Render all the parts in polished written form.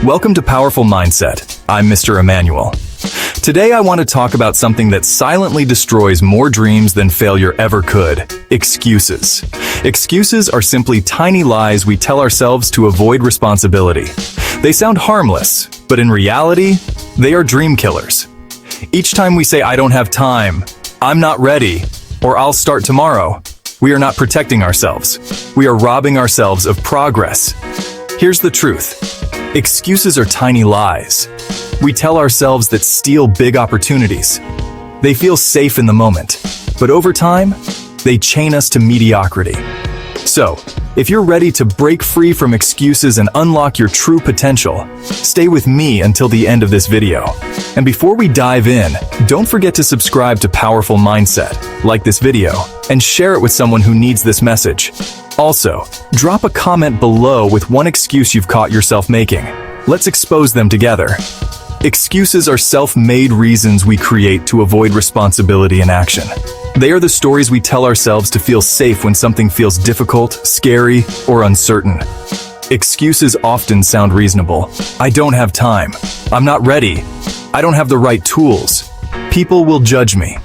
Welcome to Powerful Mindset. I'm Mr. Emmanuel. Today I want to talk about something that silently destroys more dreams than failure ever could: excuses. Excuses are simply tiny lies we tell ourselves to avoid responsibility. They sound harmless, but in reality, they are dream killers. Each time we say, "I don't have time," "I'm not ready," or "I'll start tomorrow," we are not protecting ourselves. We are robbing ourselves of progress. Here's the truth. Excuses are tiny lies. We tell ourselves that steal big opportunities. They feel safe in the moment, but over time, they chain us to mediocrity. So, if you're ready to break free from excuses and unlock your true potential, stay with me until the end of this video. And before we dive in, don't forget to subscribe to Powerful Mindset, like this video, and share it with someone who needs this message. Also, drop a comment below with one excuse you've caught yourself making. Let's expose them together. Excuses are self-made reasons we create to avoid responsibility and action. They are the stories we tell ourselves to feel safe when something feels difficult, scary, or uncertain. Excuses often sound reasonable. "I don't have time. I'm not ready. I don't have the right tools. People will judge me."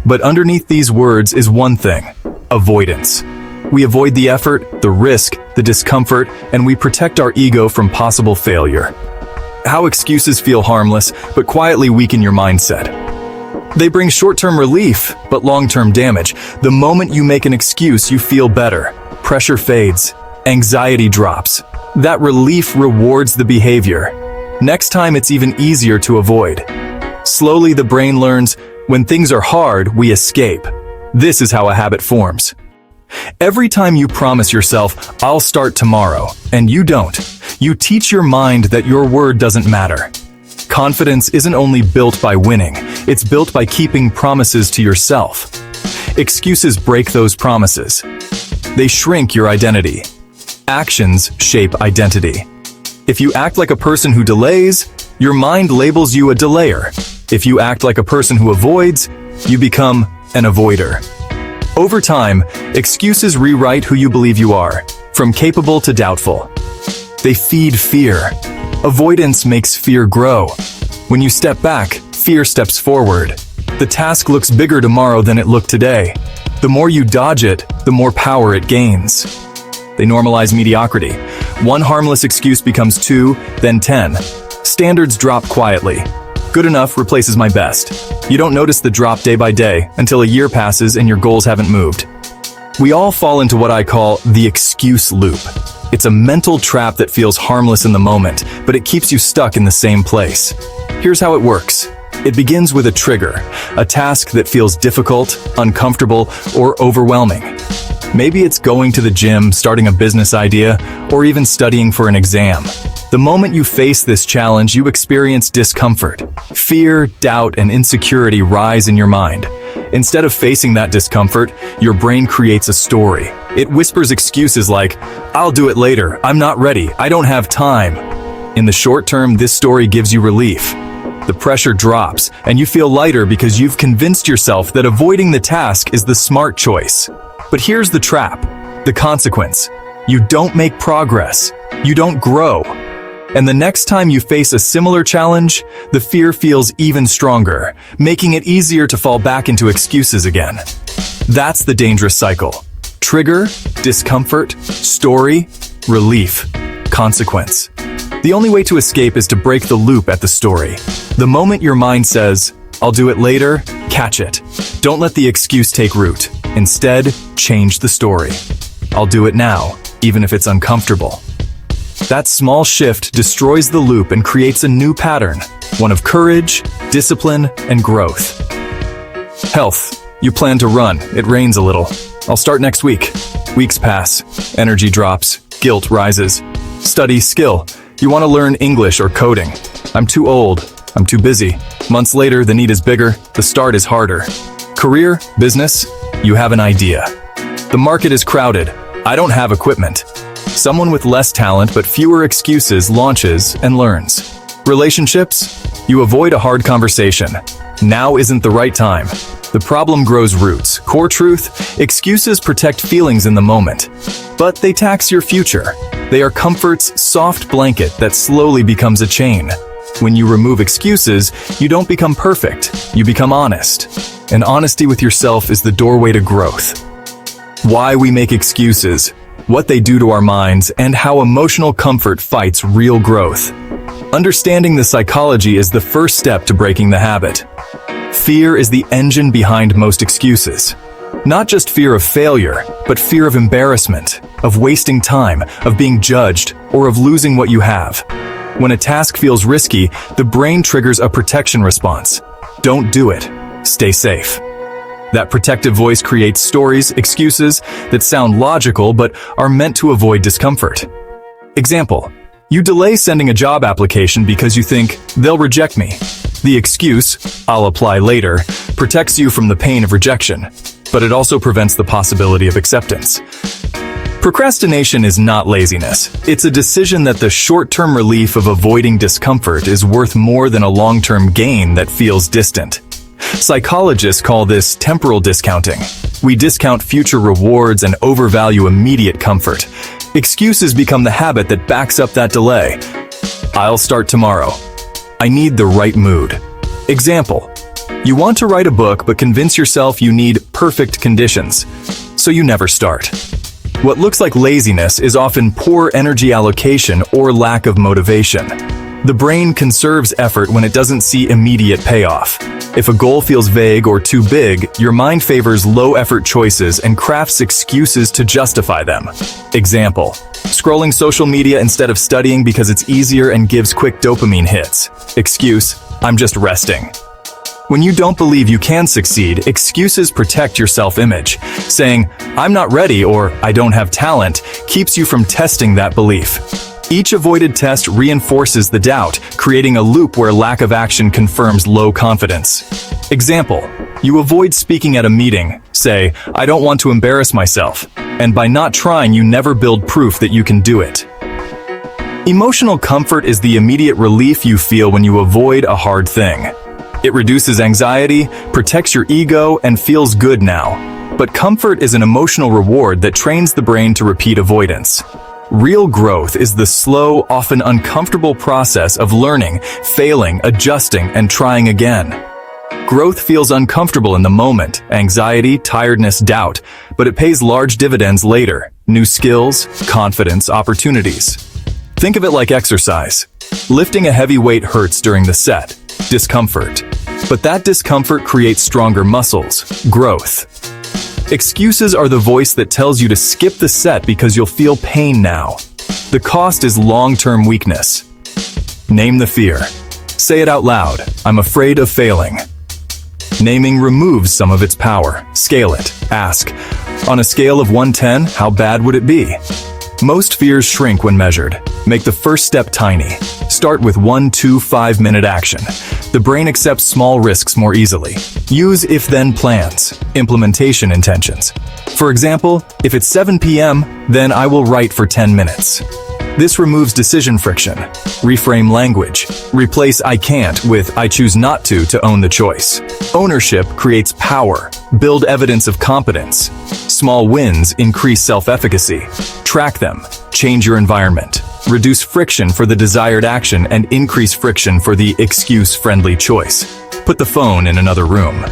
But underneath these words is one thing: avoidance. We avoid the effort, the risk, the discomfort, and we protect our ego from possible failure. How excuses feel harmless, but quietly weaken your mindset. They bring short-term relief, but long-term damage. The moment you make an excuse, you feel better. Pressure fades. Anxiety drops. That relief rewards the behavior. Next time, it's even easier to avoid. Slowly, the brain learns, when things are hard, we escape. This is how a habit forms. Every time you promise yourself, "I'll start tomorrow," and you don't, you teach your mind that your word doesn't matter. Confidence isn't only built by winning, it's built by keeping promises to yourself. Excuses break those promises. They shrink your identity. Actions shape identity. If you act like a person who delays, your mind labels you a delayer. If you act like a person who avoids, you become an avoider. Over time, excuses rewrite who you believe you are, from capable to doubtful. They feed fear. Avoidance makes fear grow. When you step back, fear steps forward. The task looks bigger tomorrow than it looked today. The more you dodge it, the more power it gains. They normalize mediocrity. One harmless excuse becomes 2, then 10. Standards drop quietly. Good enough replaces my best. You don't notice the drop day by day until a year passes and your goals haven't moved. We all fall into what I call the excuse loop. It's a mental trap that feels harmless in the moment, but it keeps you stuck in the same place. Here's how it works. It begins with a trigger, a task that feels difficult, uncomfortable, or overwhelming. Maybe it's going to the gym, starting a business idea, or even studying for an exam. The moment you face this challenge, you experience discomfort. Fear, doubt, and insecurity rise in your mind. Instead of facing that discomfort, your brain creates a story. It whispers excuses like, "I'll do it later, I'm not ready, I don't have time." In the short term, this story gives you relief. The pressure drops, and you feel lighter because you've convinced yourself that avoiding the task is the smart choice. But here's the trap, the consequence. You don't make progress. You don't grow. And the next time you face a similar challenge, the fear feels even stronger, making it easier to fall back into excuses again. That's the dangerous cycle. Trigger, discomfort, story, relief, consequence. The only way to escape is to break the loop at the story. The moment your mind says, "I'll do it later," catch it. Don't let the excuse take root. Instead, change the story. "I'll do it now, even if it's uncomfortable." That small shift destroys the loop and creates a new pattern, one of courage, discipline, and growth. Health. You plan to run. It rains a little. "I'll start next week." Weeks pass. Energy drops. Guilt rises. Study, skill. You want to learn English or coding. "I'm too old. I'm too busy." Months later, the need is bigger. The start is harder. Career, business. You have an idea. The market is crowded. "I don't have equipment." Someone with less talent but fewer excuses launches and learns. Relationships. You avoid a hard conversation. "Now isn't the right time." The problem grows roots. Core truth: excuses protect feelings in the moment, but they tax your future. They are comfort's soft blanket that slowly becomes a chain. When you remove excuses, you don't become perfect, you become honest. And honesty with yourself is the doorway to growth. Why we make excuses, what they do to our minds, and how emotional comfort fights real growth. Understanding the psychology is the first step to breaking the habit. Fear is the engine behind most excuses. Not just fear of failure, but fear of embarrassment, of wasting time, of being judged, or of losing what you have. When a task feels risky, the brain triggers a protection response. Don't do it. Stay safe. That protective voice creates stories, excuses that sound logical but are meant to avoid discomfort. Example: you delay sending a job application because you think, they'll reject me. The excuse, I'll apply later, protects you from the pain of rejection, but it also prevents the possibility of acceptance. Procrastination is not laziness. It's a decision that the short-term relief of avoiding discomfort is worth more than a long-term gain that feels distant. Psychologists call this temporal discounting. We discount future rewards and overvalue immediate comfort. Excuses become the habit that backs up that delay. I'll start tomorrow. I need the right mood. Example: you want to write a book but convince yourself you need perfect conditions, so you never start. What looks like laziness is often poor energy allocation or lack of motivation. The brain conserves effort when it doesn't see immediate payoff. If a goal feels vague or too big, your mind favors low-effort choices and crafts excuses to justify them. Example: scrolling social media instead of studying because it's easier and gives quick dopamine hits. Excuse: I'm just resting. When you don't believe you can succeed, excuses protect your self-image. Saying, I'm not ready or I don't have talent, keeps you from testing that belief. Each avoided test reinforces the doubt, creating a loop where lack of action confirms low confidence. Example: you avoid speaking at a meeting, say, I don't want to embarrass myself, and by not trying you never build proof that you can do it. Emotional comfort is the immediate relief you feel when you avoid a hard thing. It reduces anxiety, protects your ego, and feels good now. But comfort is an emotional reward that trains the brain to repeat avoidance. Real growth is the slow, often uncomfortable process of learning, failing, adjusting, and trying again. Growth feels uncomfortable in the moment, anxiety, tiredness, doubt, but it pays large dividends later. New skills, confidence, opportunities. Think of it like exercise. Lifting a heavy weight hurts during the set, discomfort. But that discomfort creates stronger muscles, growth. Excuses are the voice that tells you to skip the set because you'll feel pain now. The cost is long-term weakness. Name the fear. Say it out loud. I'm afraid of failing. Naming removes some of its power. Scale it. Ask, on a scale of 1 to 10, how bad would it be? Most fears shrink when measured. Make the first step tiny. Start with 1 to 5-minute action. The brain accepts small risks more easily. Use if-then plans, implementation intentions. For example, if it's 7 p.m., then I will write for 10 minutes. This removes decision friction. Reframe language. Replace I can't with I choose not to own the choice. Ownership creates power. Build evidence of competence. Small wins increase self-efficacy. Track them. Change your environment. Reduce friction for the desired action and increase friction for the excuse-friendly choice. Put the phone in another room.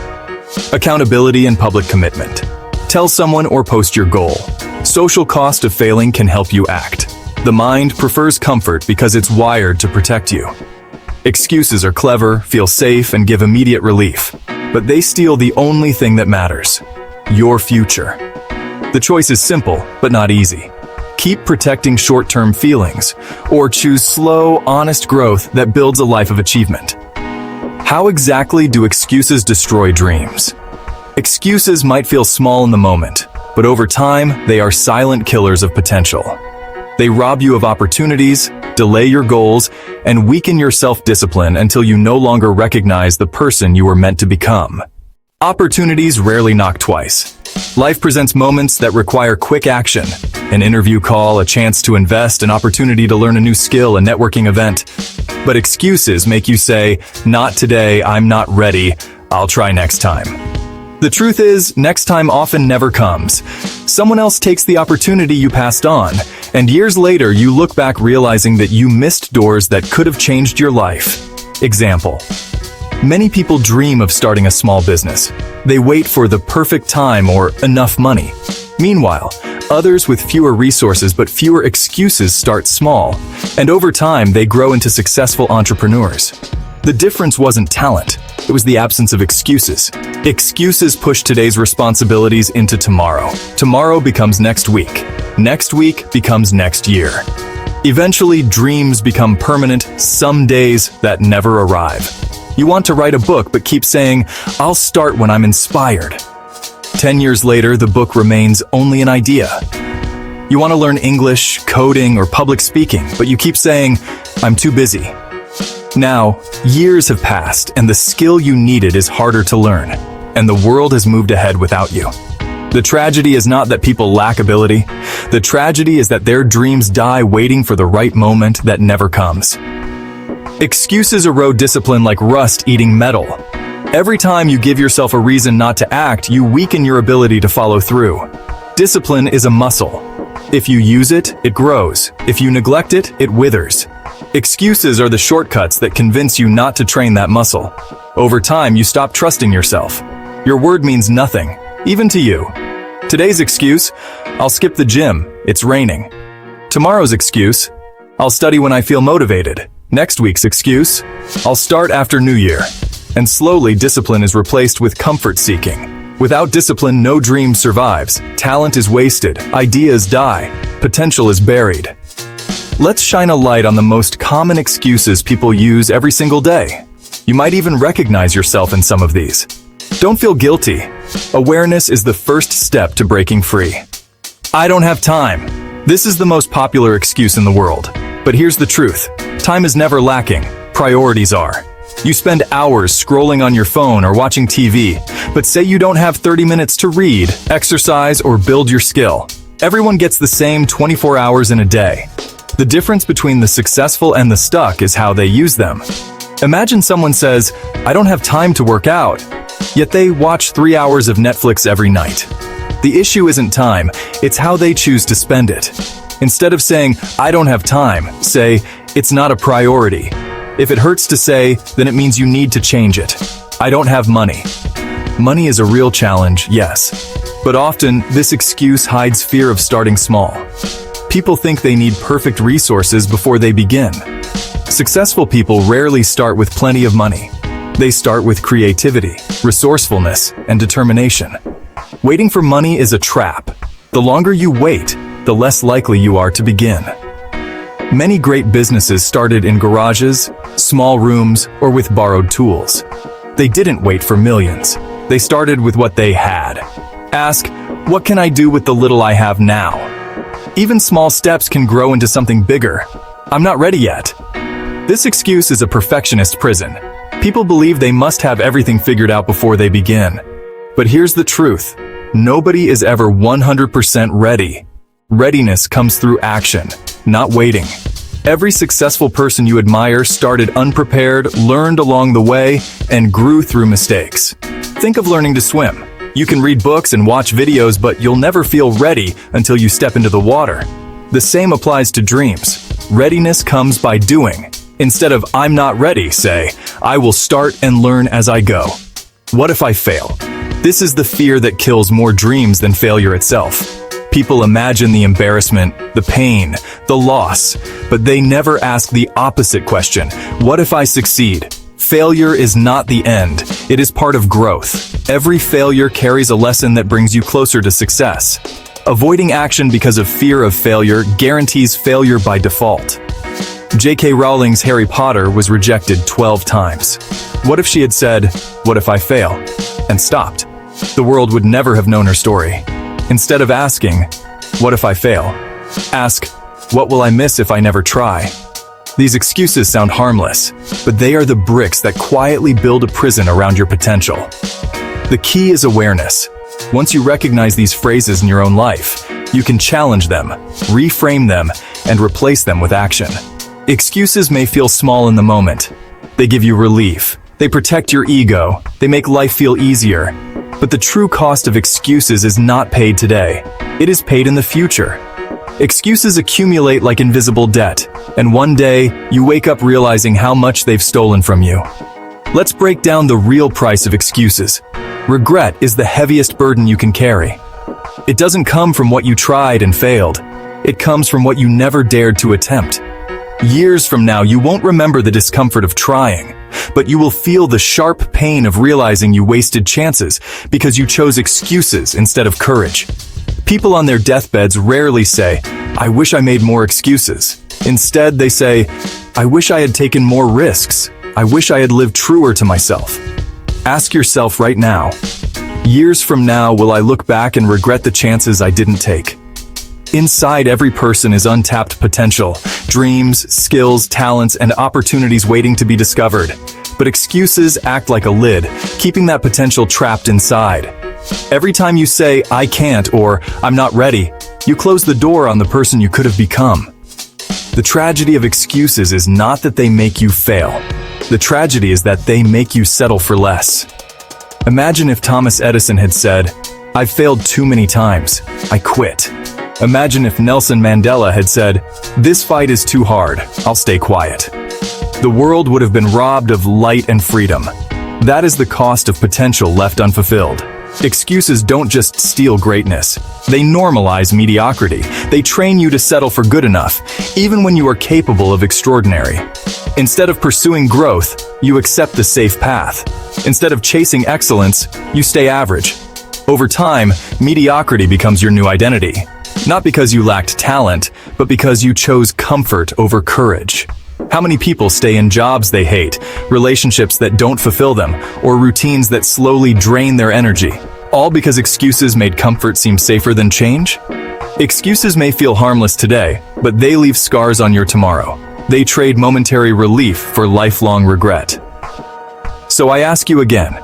Accountability and public commitment. Tell someone or post your goal. Social cost of failing can help you act. The mind prefers comfort because it's wired to protect you. Excuses are clever, feel safe, and give immediate relief. But they steal the only thing that matters: your future. The choice is simple, but not easy. Keep protecting short-term feelings, or choose slow, honest growth that builds a life of achievement. How exactly do excuses destroy dreams? Excuses might feel small in the moment, but over time, they are silent killers of potential. They rob you of opportunities, delay your goals, and weaken your self-discipline until you no longer recognize the person you were meant to become. Opportunities rarely knock twice. Life presents moments that require quick action. An interview call, a chance to invest, an opportunity to learn a new skill, a networking event. But excuses make you say, not today, I'm not ready, I'll try next time. The truth is, next time often never comes. Someone else takes the opportunity you passed on, and years later you look back realizing that you missed doors that could have changed your life. Example. Many people dream of starting a small business. They wait for the perfect time or enough money. Meanwhile, others with fewer resources but fewer excuses start small, and over time they grow into successful entrepreneurs. The difference wasn't talent, it was the absence of excuses. Excuses push today's responsibilities into tomorrow. Tomorrow becomes next week. Next week becomes next year. Eventually, dreams become permanent, some days that never arrive. You want to write a book but keep saying, "I'll start when I'm inspired." 10 years later, the book remains only an idea. You want to learn English, coding, or public speaking, but you keep saying, "I'm too busy." Now, years have passed, and the skill you needed is harder to learn, and the world has moved ahead without you. The tragedy is not that people lack ability. The tragedy is that their dreams die waiting for the right moment that never comes. Excuses erode discipline like rust eating metal. Every time you give yourself a reason not to act, you weaken your ability to follow through. Discipline is a muscle. If you use it, it grows. If you neglect it, it withers. Excuses are the shortcuts that convince you not to train that muscle. Over time, you stop trusting yourself. Your word means nothing, even to you. Today's excuse, "I'll skip the gym, it's raining." Tomorrow's excuse, "I'll study when I feel motivated." Next week's excuse, "I'll start after New Year." And slowly, discipline is replaced with comfort seeking. Without discipline, no dream survives. Talent is wasted, ideas die, potential is buried. Let's shine a light on the most common excuses people use every single day. You might even recognize yourself in some of these. Don't feel guilty. Awareness is the first step to breaking free. "I don't have time." This is the most popular excuse in the world. But here's the truth. Time is never lacking. Priorities are. You spend hours scrolling on your phone or watching TV, but say you don't have 30 minutes to read, exercise, or build your skill. Everyone gets the same 24 hours in a day. The difference between the successful and the stuck is how they use them. Imagine someone says, "I don't have time to work out," yet they watch 3 hours of Netflix every night. The issue isn't time, it's how they choose to spend it. Instead of saying, "I don't have time," say, "It's not a priority." If it hurts to say, then it means you need to change it. "I don't have money." Money is a real challenge, yes. But often, this excuse hides fear of starting small. People think they need perfect resources before they begin. Successful people rarely start with plenty of money. They start with creativity, resourcefulness, and determination. Waiting for money is a trap. The longer you wait, the less likely you are to begin. Many great businesses started in garages, small rooms, or with borrowed tools. They didn't wait for millions. They started with what they had. Ask, "What can I do with the little I have now?" Even small steps can grow into something bigger. "I'm not ready yet." This excuse is a perfectionist prison. People believe they must have everything figured out before they begin. But here's the truth. Nobody is ever 100% ready. Readiness comes through action, not waiting. Every successful person you admire started unprepared, learned along the way, and grew through mistakes. Think of learning to swim. You can read books and watch videos, but you'll never feel ready until you step into the water. The same applies to dreams. Readiness comes by doing. Instead of "I'm not ready," say, "I will start and learn as I go." What if I fail? This is the fear that kills more dreams than failure itself. People imagine the embarrassment, the pain, the loss, but they never ask the opposite question. What if I succeed? Failure is not the end. It is part of growth. Every failure carries a lesson that brings you closer to success. Avoiding action because of fear of failure guarantees failure by default. J.K. Rowling's Harry Potter was rejected 12 times. What if she had said, "What if I fail?" and stopped? The world would never have known her story. Instead of asking, "What if I fail?" ask, "What will I miss if I never try?" These excuses sound harmless, but they are the bricks that quietly build a prison around your potential. The key is awareness. Once you recognize these phrases in your own life, you can challenge them, reframe them, and replace them with action. Excuses may feel small in the moment. They give you relief, They protect your ego. They make life feel easier. But the true cost of excuses is not paid today. It is paid in the future. Excuses accumulate like invisible debt, and one day, you wake up realizing how much they've stolen from you. Let's break down the real price of excuses. Regret is the heaviest burden you can carry. It doesn't come from what you tried and failed. It comes from what you never dared to attempt. Years from now, you won't remember the discomfort of trying, but you will feel the sharp pain of realizing you wasted chances because you chose excuses instead of courage. People on their deathbeds rarely say, "I wish I made more excuses." Instead, they say, "I wish I had taken more risks. I wish I had lived truer to myself." Ask yourself right now, years from now, will I look back and regret the chances I didn't take? Inside every person is untapped potential, dreams, skills, talents, and opportunities waiting to be discovered. But excuses act like a lid, keeping that potential trapped inside. Every time you say, "I can't," or "I'm not ready," you close the door on the person you could have become. The tragedy of excuses is not that they make you fail. The tragedy is that they make you settle for less. Imagine if Thomas Edison had said, "I've failed too many times. I quit." Imagine if Nelson Mandela had said, "This fight is too hard. I'll stay quiet." The world would have been robbed of light and freedom. That is the cost of potential left unfulfilled. Excuses don't just steal greatness. They normalize mediocrity. They train you to settle for good enough, even when you are capable of extraordinary. Instead of pursuing growth, you accept the safe path. Instead of chasing excellence, you stay average. Over time, mediocrity becomes your new identity. Not because you lacked talent, but because you chose comfort over courage. How many people stay in jobs they hate, relationships that don't fulfill them, or routines that slowly drain their energy? All because excuses made comfort seem safer than change? Excuses may feel harmless today, but they leave scars on your tomorrow. They trade momentary relief for lifelong regret. So I ask you again,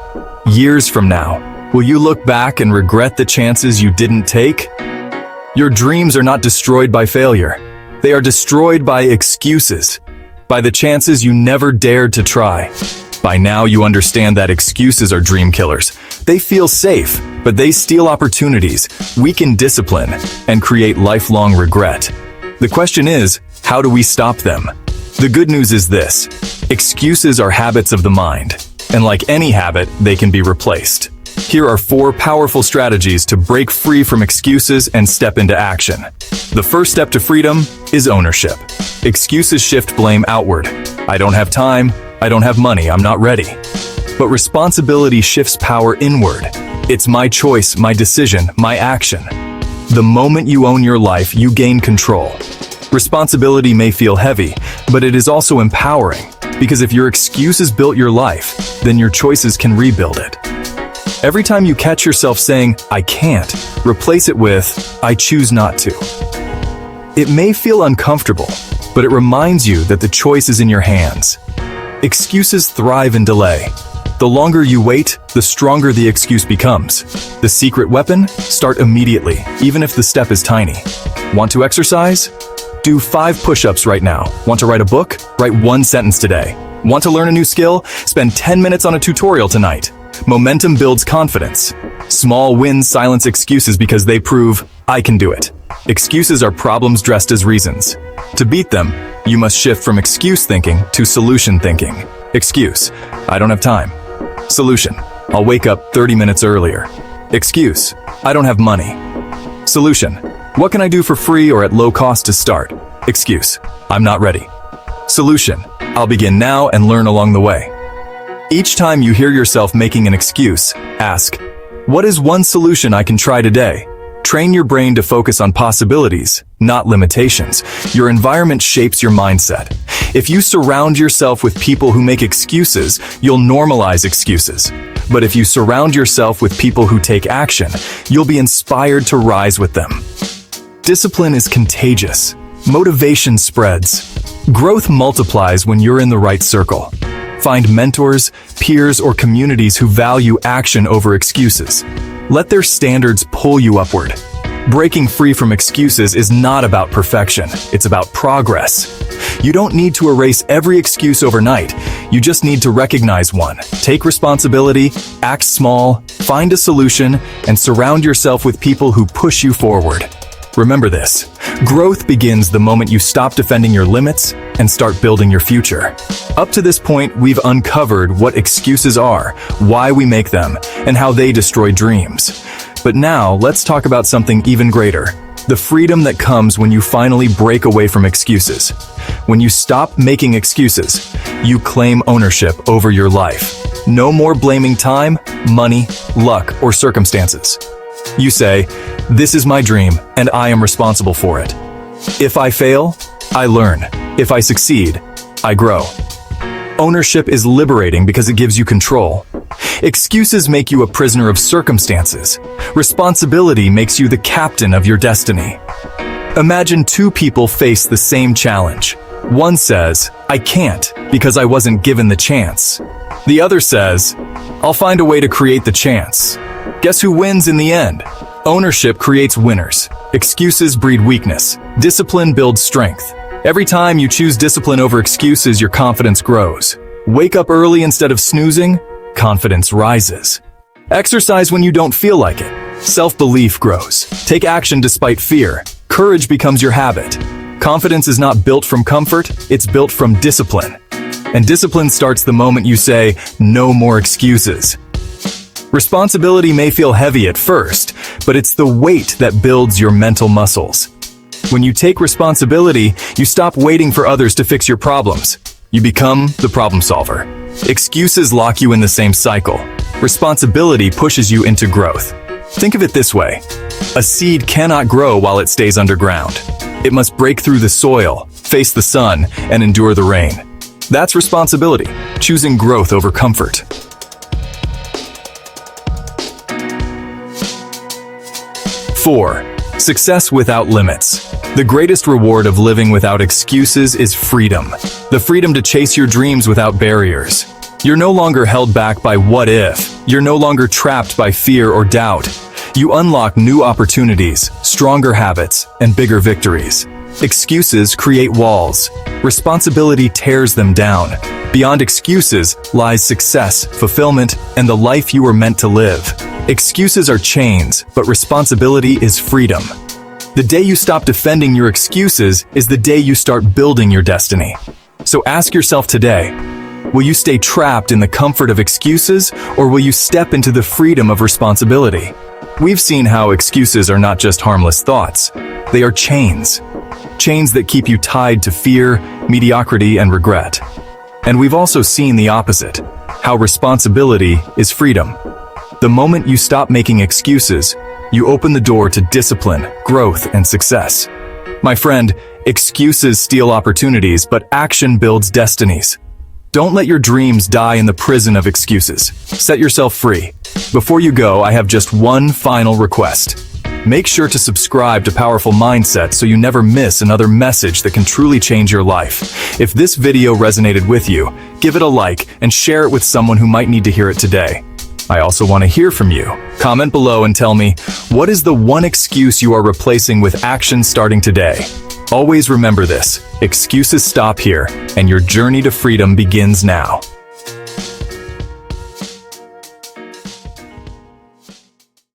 years from now, will you look back and regret the chances you didn't take? Your dreams are not destroyed by failure. They are destroyed by excuses, by the chances you never dared to try. By now you understand that excuses are dream killers. They feel safe, but they steal opportunities, weaken discipline, and create lifelong regret. The question is, how do we stop them? The good news is this: excuses are habits of the mind, and like any habit, they can be replaced. Here are 4 powerful strategies to break free from excuses and step into action. The first step to freedom is ownership. Excuses shift blame outward. I don't have time, I don't have money, I'm not ready. But responsibility shifts power inward. It's my choice, my decision, my action. The moment you own your life, you gain control. Responsibility may feel heavy, but it is also empowering, because if your excuses built your life, then your choices can rebuild it. Every time you catch yourself saying, "I can't," replace it with, "I choose not to." It may feel uncomfortable, but it reminds you that the choice is in your hands. Excuses thrive in delay. The longer you wait, the stronger the excuse becomes. The secret weapon? Start immediately, even if the step is tiny. Want to exercise? Do 5 push-ups right now. Want to write a book? Write 1 sentence today. Want to learn a new skill? Spend 10 minutes on a tutorial tonight. Momentum builds confidence. Small wins silence excuses because they prove, I can do it. Excuses are problems dressed as reasons. To beat them, you must shift from excuse thinking to solution thinking. Excuse, I don't have time. Solution, I'll wake up 30 minutes earlier. Excuse, I don't have money. Solution, what can I do for free or at low cost to start? Excuse, I'm not ready. Solution, I'll begin now and learn along the way. Each time you hear yourself making an excuse, ask, what is one solution I can try today? Train your brain to focus on possibilities, not limitations. Your environment shapes your mindset. If you surround yourself with people who make excuses, you'll normalize excuses. But if you surround yourself with people who take action, you'll be inspired to rise with them. Discipline is contagious. Motivation spreads. Growth multiplies when you're in the right circle. Find mentors, peers, or communities who value action over excuses. Let their standards pull you upward. Breaking free from excuses is not about perfection, it's about progress. You don't need to erase every excuse overnight, you just need to recognize one. Take responsibility, act small, find a solution, and surround yourself with people who push you forward. Remember this, growth begins the moment you stop defending your limits and start building your future. Up to this point, we've uncovered what excuses are, why we make them, and how they destroy dreams. But now, let's talk about something even greater. The freedom that comes when you finally break away from excuses. When you stop making excuses, you claim ownership over your life. No more blaming time, money, luck, or circumstances. You say, "This is my dream, and I am responsible for it. If I fail, I learn. If I succeed, I grow." Ownership is liberating because it gives you control. Excuses make you a prisoner of circumstances. Responsibility makes you the captain of your destiny. Imagine two people face the same challenge. One says, "I can't because I wasn't given the chance." The other says, "I'll find a way to create the chance." Guess who wins in the end? Ownership creates winners. Excuses breed weakness. Discipline builds strength. Every time you choose discipline over excuses, your confidence grows. Wake up early instead of snoozing, confidence rises. Exercise when you don't feel like it. Self-belief grows. Take action despite fear. Courage becomes your habit. Confidence is not built from comfort, it's built from discipline. And discipline starts the moment you say, "No more excuses." Responsibility may feel heavy at first, but it's the weight that builds your mental muscles. When you take responsibility, you stop waiting for others to fix your problems. You become the problem solver. Excuses lock you in the same cycle. Responsibility pushes you into growth. Think of it this way. A seed cannot grow while it stays underground. It must break through the soil, face the sun, and endure the rain. That's responsibility, choosing growth over comfort. 4. Success without limits. The greatest reward of living without excuses is freedom. The freedom to chase your dreams without barriers. You're no longer held back by what if. You're no longer trapped by fear or doubt. You unlock new opportunities, stronger habits, and bigger victories. Excuses create walls. Responsibility tears them down. Beyond excuses lies success, fulfillment, and the life you were meant to live. Excuses are chains, but responsibility is freedom. The day you stop defending your excuses is the day you start building your destiny. So ask yourself today, will you stay trapped in the comfort of excuses, or will you step into the freedom of responsibility? We've seen how excuses are not just harmless thoughts. They are chains. Chains that keep you tied to fear, mediocrity, and regret. And we've also seen the opposite, how responsibility is freedom. The moment you stop making excuses, you open the door to discipline, growth, and success. My friend, excuses steal opportunities, but action builds destinies. Don't let your dreams die in the prison of excuses. Set yourself free. Before you go, I have just one final request. Make sure to subscribe to Powerful Mindset so you never miss another message that can truly change your life. If this video resonated with you, give it a like and share it with someone who might need to hear it today. I also want to hear from you. Comment below and tell me, what is the one excuse you are replacing with action starting today? Always remember this, excuses stop here, and your journey to freedom begins now.